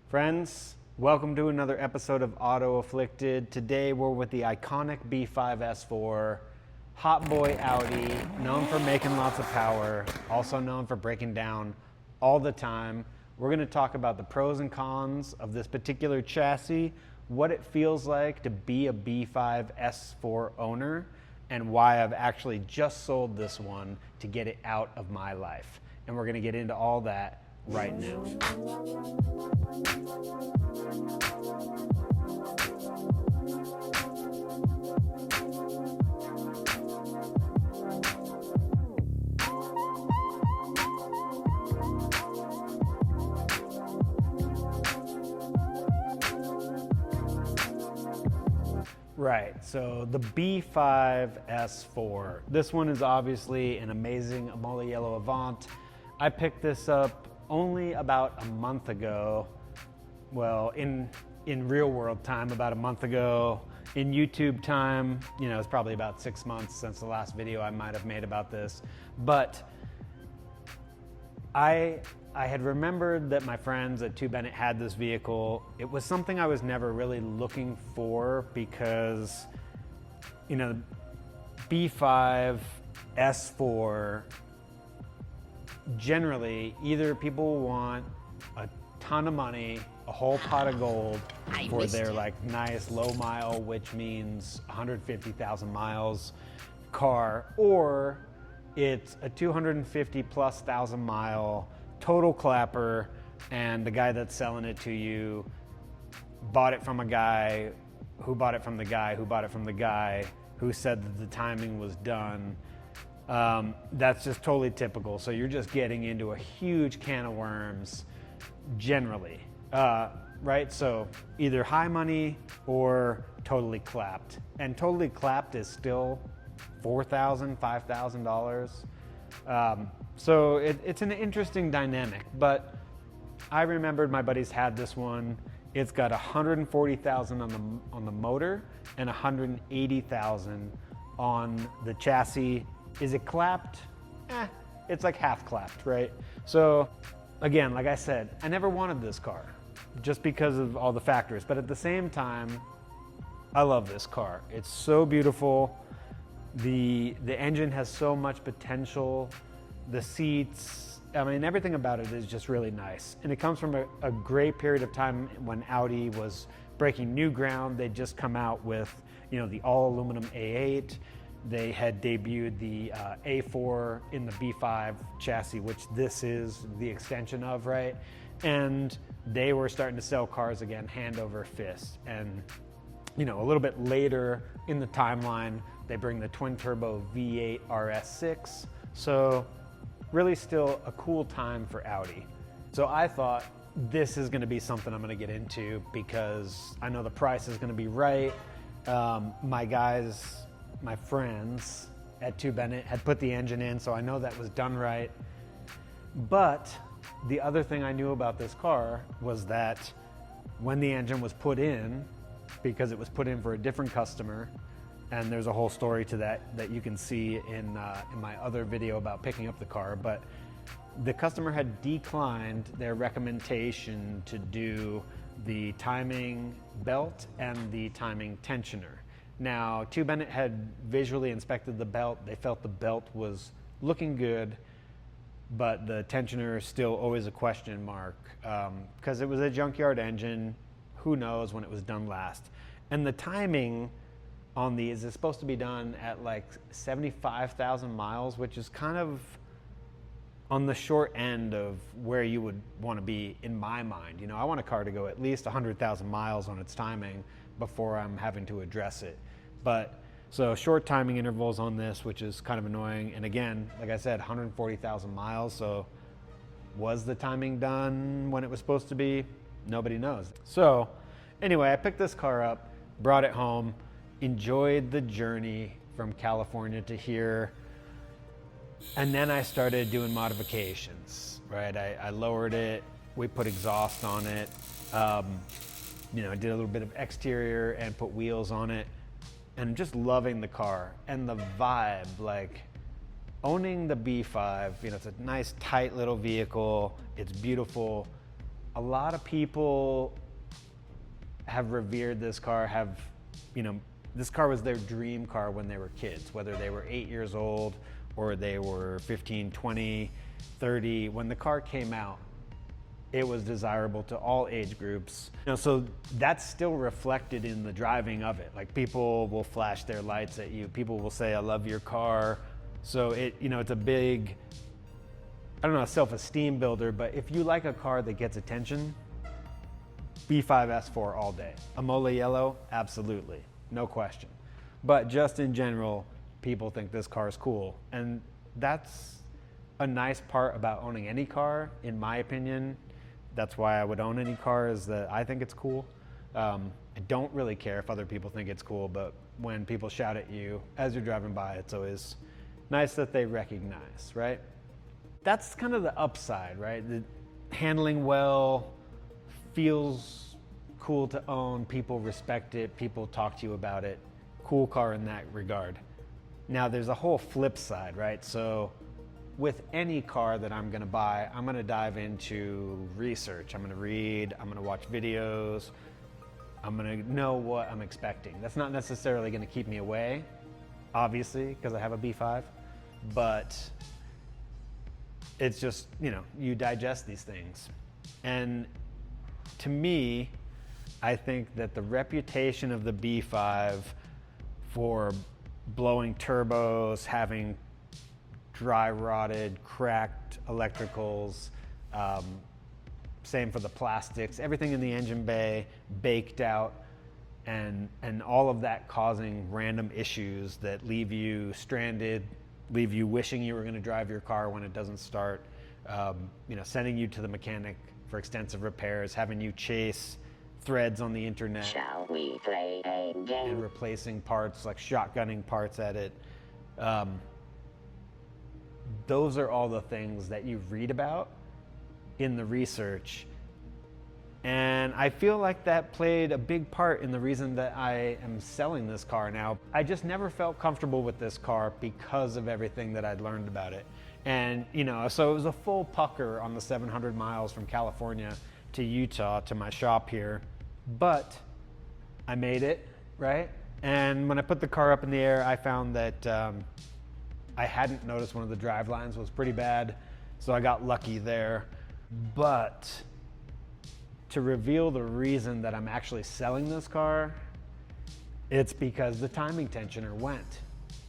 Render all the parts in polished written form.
Friends, welcome to another episode of Auto Afflicted. Today we're with the iconic B5 S4, hot boy Audi, known for making lots of power, also known for breaking down all the time. We're going to talk about the pros and cons of this particular chassis, what it feels like to be a B5 S4 owner, and why I've actually just sold this one to get it out of my life. And we're going to get into all that right now. Right, so the B5 S4. This one is obviously an amazing Amole Yellow Avant. I picked this up only about a month ago. Well, in real world time, about a month ago. In YouTube time, you know, it's probably about 6 months since the last video I might have made about this. But I had remembered that my friends at 2 Bennett had this vehicle. It was something I was never really looking for because, you know, B5 S4, generally, either people want a ton of money, a whole pot of gold for their like nice low mile, which means 150,000 miles car, or it's a 250 plus thousand mile total clapper, and the guy that's selling it to you bought it from a guy who bought it from the guy who bought it from the guy who said that the timing was done. That's just totally typical. So you're just getting into a huge can of worms generally, right? So either high money or totally clapped. And totally clapped is still $4,000, $5,000. So it's an interesting dynamic, but I remembered my buddies had this one. It's got 140,000 on the motor and 180,000 on the chassis. Is it clapped? It's like half clapped, right? So again, like I said, I never wanted this car just because of all the factors, but at the same time, I love this car. It's so beautiful. The engine has so much potential. The seats, I mean, everything about it is just really nice. And it comes from a great period of time when Audi was breaking new ground. They'd just come out with, you know, the all aluminum A8. They had debuted the A4 in the B5 chassis, which this is the extension of, right? And they were starting to sell cars again, hand over fist. And, you know, a little bit later in the timeline, they bring the twin turbo V8 RS6. So really still a cool time for Audi. So I thought this is gonna be something I'm gonna get into because I know the price is gonna be right. My friends at 2 Bennett had put the engine in, so I know that was done right. But the other thing I knew about this car was that when the engine was put in, because it was put in for a different customer, and there's a whole story to that you can see in my other video about picking up the car, but the customer had declined their recommendation to do the timing belt and the timing tensioner. Now, 2 Bennett had visually inspected the belt. They felt the belt was looking good, but the tensioner is still always a question mark because it was a junkyard engine. Who knows when it was done last? And the timing on these is supposed to be done at like 75,000 miles, which is kind of on the short end of where you would want to be in my mind. You know, I want a car to go at least 100,000 miles on its timing before I'm having to address it. But so short timing intervals on this, which is kind of annoying. And again, like I said, 140,000 miles. So was the timing done when it was supposed to be? Nobody knows. So anyway, I picked this car up, brought it home, enjoyed the journey from California to here. And then I started doing modifications, right? I lowered it, we put exhaust on it, you know, I did a little bit of exterior and put wheels on it, and just loving the car and the vibe, like owning the B5, you know, it's a nice tight little vehicle, it's beautiful. a lot of people have revered this car, this car was their dream car when they were kids, whether they were 8 years old or they were 15, 20, 30. When the car came out, it was desirable to all age groups. So that's still reflected in the driving of it. Like, people will flash their lights at you. People will say, I love your car. So it's a big, I don't know, self-esteem builder, but if you like a car that gets attention, B5 S4 all day. Amola yellow, absolutely, no question. But just in general, people think this car is cool. And that's a nice part about owning any car, in my opinion. That's why I would own any car, is that I think it's cool. I don't really care if other people think it's cool, but when people shout at you as you're driving by, it's always nice that they recognize, right? That's kind of the upside, right? The handling well, feels cool to own, people respect it, people talk to you about it. Cool car in that regard. Now there's a whole flip side, right? So with any car that I'm gonna buy, I'm gonna dive into research. I'm gonna read, I'm gonna watch videos, I'm gonna know what I'm expecting. That's not necessarily gonna keep me away, obviously, because I have a B5, but it's just, you digest these things. And to me, I think that the reputation of the B5 for blowing turbos, having dry rotted, cracked electricals, same for the plastics, everything in the engine bay baked out, and all of that causing random issues that leave you stranded, leave you wishing you were going to drive your car when it doesn't start, sending you to the mechanic for extensive repairs, having you chase threads on the internet. Shall we play a game? And replacing parts, like shotgunning parts at it. Those are all the things that you read about in the research. And I feel like that played a big part in the reason that I am selling this car now. I just never felt comfortable with this car because of everything that I'd learned about it. And, so it was a full pucker on the 700 miles from California to Utah to my shop here. But I made it, right? And when I put the car up in the air, I found that I hadn't noticed one of the drive lines was pretty bad, so I got lucky there. But to reveal the reason that I'm actually selling this car, it's because the timing tensioner went.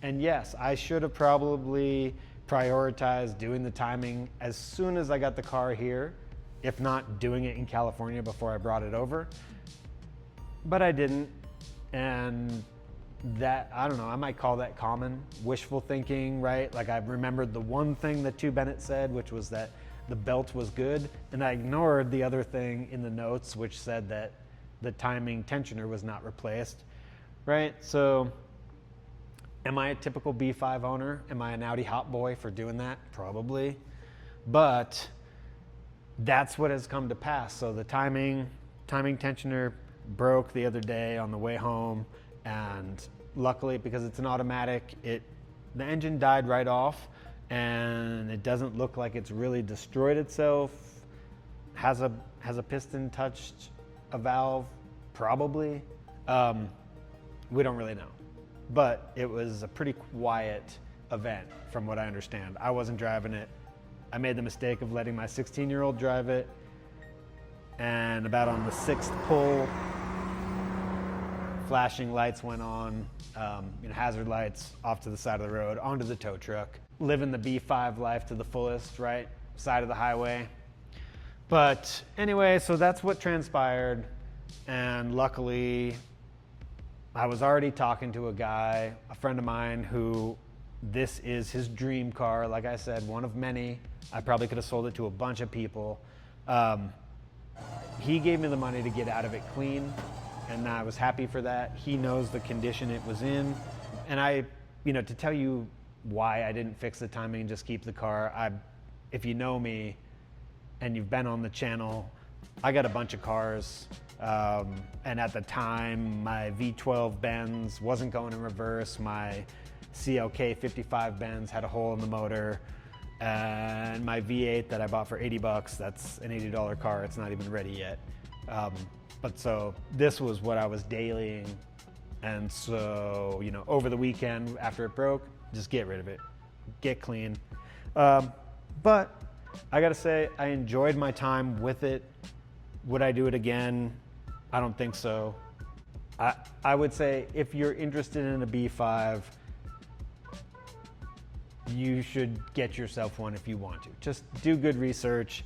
And yes, I should have probably prioritized doing the timing as soon as I got the car here, if not doing it in California before I brought it over. But I didn't, and that, I don't know, I might call that common wishful thinking, right? Like, I remembered the one thing that Bennett said, which was that the belt was good, and I ignored the other thing in the notes, which said that the timing tensioner was not replaced, right? So am I a typical B5 owner? Am I an Audi hot boy for doing that? Probably. But that's what has come to pass. So the timing tensioner broke the other day on the way home, and luckily, because it's an automatic, the engine died right off, and it doesn't look like it's really destroyed itself. Has a piston touched a valve? Probably. We don't really know. But it was a pretty quiet event from what I understand. I wasn't driving it. I made the mistake of letting my 16-year-old drive it, and about on the 6th pull, flashing lights went on, hazard lights off to the side of the road, onto the tow truck. Living the B5 life to the fullest, right? Side of the highway. But anyway, so that's what transpired. And luckily, I was already talking to a guy, a friend of mine, who this is his dream car. Like I said, one of many. I probably could have sold it to a bunch of people. He gave me the money to get out of it clean, and I was happy for that. He knows the condition it was in. And to tell you why I didn't fix the timing and just keep the car, if you know me and you've been on the channel, I got a bunch of cars. And at the time, my V12 Benz wasn't going in reverse. My CLK 55 Benz had a hole in the motor. And my V8 that I bought for 80 bucks, that's an $80 car. It's not even ready yet. But so this was what I was dailying. And so, you know, over the weekend after it broke, just get rid of it, get clean. But I gotta say, I enjoyed my time with it. Would I do it again? I don't think so. I would say if you're interested in a B5, you should get yourself one if you want to. Just do good research,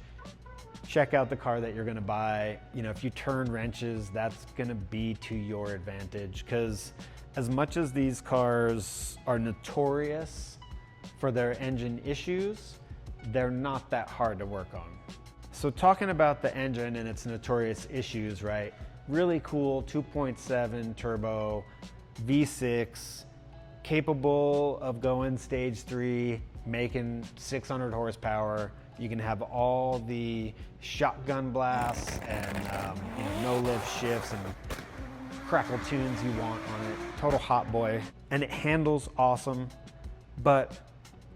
check out the car that you're gonna buy. You know, if you turn wrenches, that's gonna be to your advantage, because as much as these cars are notorious for their engine issues, they're not that hard to work on. So talking about the engine and its notorious issues, right? Really cool 2.7 turbo, V6, capable of going stage 3, making 600 horsepower. You can have all the shotgun blasts and you know, no lift shifts and crackle tunes you want on it. Total hot boy. And it handles awesome. But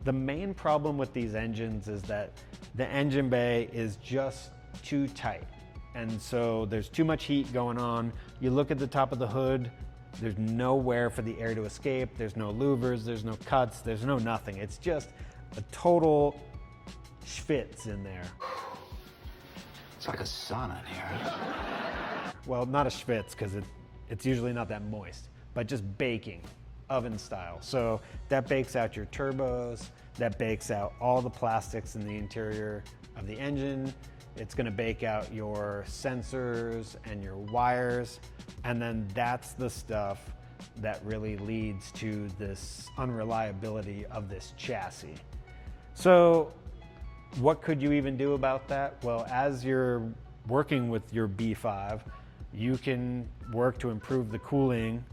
the main problem with these engines is that the engine bay is just too tight. And so there's too much heat going on. You look at the top of the hood, there's nowhere for the air to escape. There's no louvers, there's no cuts, there's no nothing. It's just a total schwitz in there. It's like a sauna in here. Well, not a schwitz, because it's usually not that moist, but just baking, oven style. So that bakes out your turbos, that bakes out all the plastics in the interior of the engine. It's gonna bake out your sensors and your wires. And then that's the stuff that really leads to this unreliability of this chassis. So what could you even do about that? Well, as you're working with your B5, you can work to improve the cooling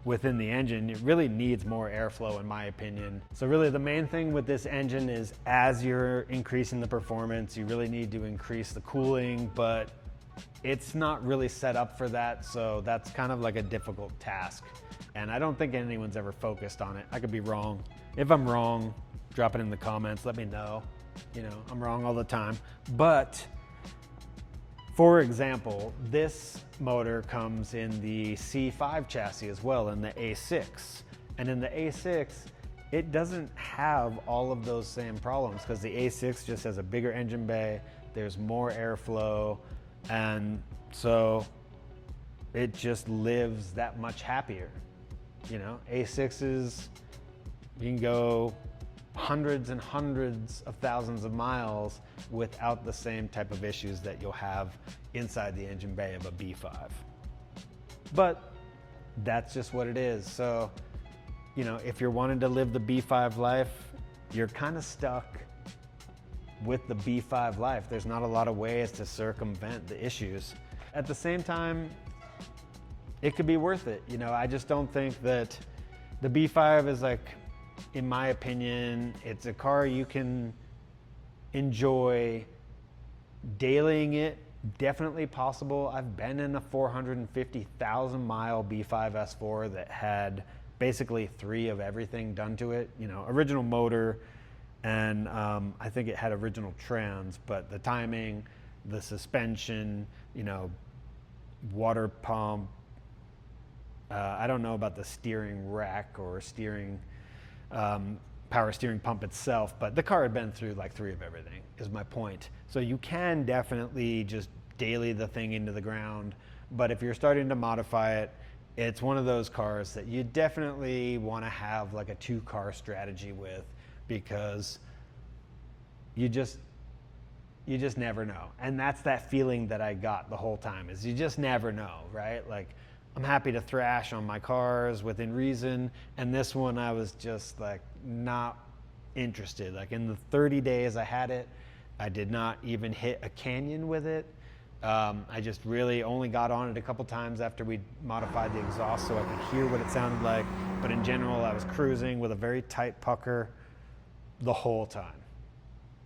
within the engine. It really needs more airflow in my opinion. So really the main thing with this engine is as you're increasing the performance, you really need to increase the cooling, but it's not really set up for that. So that's kind of like a difficult task. And I don't think anyone's ever focused on it. I could be wrong. If I'm wrong, drop it in the comments, let me know. You know, I'm wrong all the time. But for example, this motor comes in the C5 chassis as well, in the A6. And in the A6, it doesn't have all of those same problems because the A6 just has a bigger engine bay, there's more airflow, and so it just lives that much happier. You know, A6s, you can go hundreds and hundreds of thousands of miles without the same type of issues that you'll have inside the engine bay of a B5. But that's just what it is. So, you know, if you're wanting to live the B5 life, you're kind of stuck with the B5 life. There's not a lot of ways to circumvent the issues. At the same time, it could be worth it. You know, I just don't think that the B5 is like, in my opinion, it's a car you can enjoy. Dailying it, definitely possible. I've been in a 450,000 mile B5 S4 that had basically 3 of everything done to it. You know, original motor, and I think it had original trans, but the timing, the suspension, you know, water pump. I don't know about the steering rack or steering power steering pump itself, but the car had been through like 3 of everything, is my point. So you can definitely just daily the thing into the ground, but if you're starting to modify it, it's one of those cars that you definitely want to have like a 2-car strategy with, because you just never know. And that's that feeling that I got the whole time, is you just never know, right? Like, I'm happy to thrash on my cars within reason, and this one I was just like not interested. Like in the 30 days I had it, I did not even hit a canyon with it. I just really only got on it a couple times after we modified the exhaust so I could hear what it sounded like. But in general, I was cruising with a very tight pucker the whole time.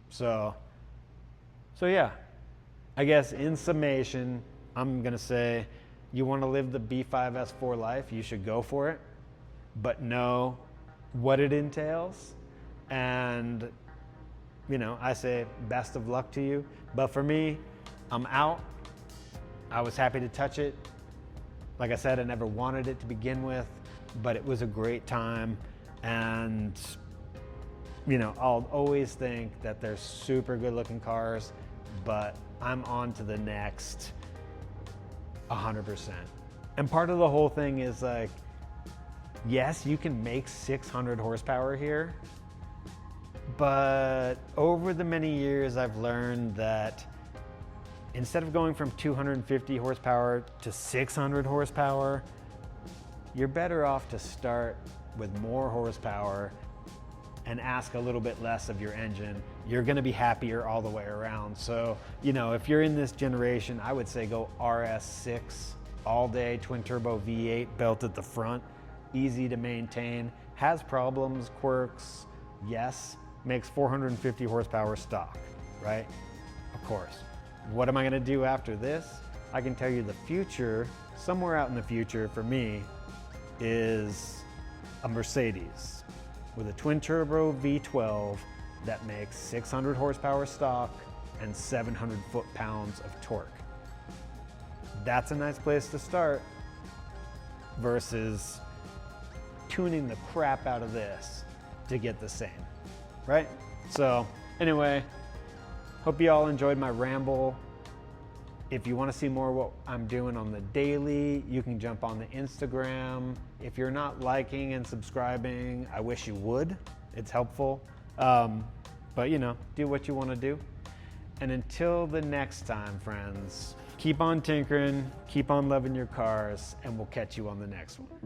So yeah, I guess in summation, I'm gonna say, you want to live the B5 S4 life, you should go for it, but know what it entails and you know, I say best of luck to you. But for me, I'm out. I was happy to touch it. Like I said, I never wanted it to begin with, but it was a great time. And, you know, I'll always think that they're super good looking cars, but I'm on to the next 100%. And part of the whole thing is like, yes, you can make 600 horsepower here, but over the many years I've learned that instead of going from 250 horsepower to 600 horsepower, you're better off to start with more horsepower and ask a little bit less of your engine. You're gonna be happier all the way around. So, you know, if you're in this generation, I would say go RS6 all day, twin turbo V8 built at the front, easy to maintain, has problems, quirks, yes, makes 450 horsepower stock, right? Of course. What am I gonna do after this? I can tell you the future, somewhere out in the future for me, is a Mercedes with a twin turbo V12 that makes 600 horsepower stock and 700 foot-pounds of torque. That's a nice place to start versus tuning the crap out of this to get the same, right? So anyway, hope you all enjoyed my ramble. If you want to see more of what I'm doing on the daily, you can jump on the Instagram. If you're not liking and subscribing, I wish you would. It's helpful. But you know, do what you want to do. And until the next time, friends, keep on tinkering, keep on loving your cars, and we'll catch you on the next one.